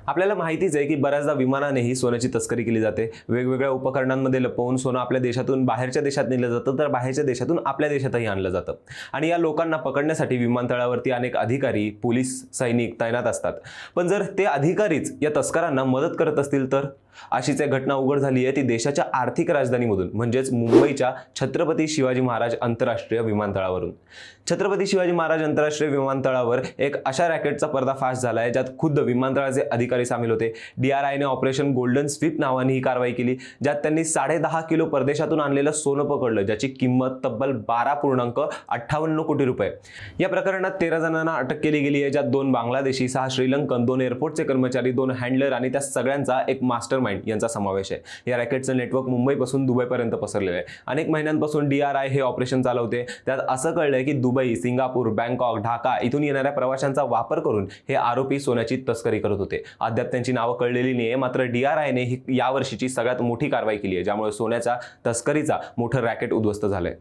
आपल्याला माहितीच आहे की बऱ्याचदा विमानानेही सोन्याची तस्करी केली जाते। वेगवेगळ्या उपकरणांमध्ये लपवून सोनं आपल्या देशातून बाहेरच्या देशात नेलं जातं, तर बाहेरच्या देशातून आपल्या देशातही आणलं जातं। आणि या लोकांना पकडण्यासाठी विमानतळावरती अनेक अधिकारी, पोलीस, सैनिक तैनात असतात। पण जर ते अधिकारीच या तस्करांना मदत करत असतील तर? अशीच एक घटना उघड झाली आहे ती देशाच्या आर्थिक राजधानीमधून, म्हणजेच मुंबईच्या छत्रपती शिवाजी महाराज आंतरराष्ट्रीय विमानतळावरून। छत्रपती शिवाजी महाराज आंतरराष्ट्रीय विमानतळावर एक अशा रॅकेटचा पर्दाफाश झाला आहे ज्यात खुद्द विमानतळाचे अधिकारी सामील होते। DRIने ऑपरेशन गोल्डन स्वीप नावाने ही कारवाई केली, ज्यात त्यांनी 10.5 किलो परदेशातून आणलेलं सोनं पकडलं, ज्याची किंमत तब्बल 12.58 कोटी रुपये। या प्रकरणात 13 जणांना अटक केली गेली आहे, ज्यात 2 बांगलादेशी, 6 श्रीलंकन, 2 एअरपोर्टचे कर्मचारी, 2 हँडलर आणि त्या सगळ्यांचा एक मास्टरमाइंड यांचा समावेश आहे। या रॅकेटचं नेटवर्क मुंबईपासून दुबईपर्यंत पसरलेलं आहे। अनेक महिन्यांपासून DRI हे ऑपरेशन चालवते। त्यात असं कळलंय की दुबई, सिंगापूर, बँकॉक, ढाका इथून येणाऱ्या प्रवाशांचा वापर करून हे आरोपी सोन्याची तस्करी करत होते। अद्याप त्यांची नावं कळलेली नाहीये, मात्र DRIने ही यावर्षीची सगळ्यात मोठी कारवाई केली आहे, ज्यामुळे सोन्याच्या तस्करीचा मोठं रॅकेट उद्ध्वस्त झालंय।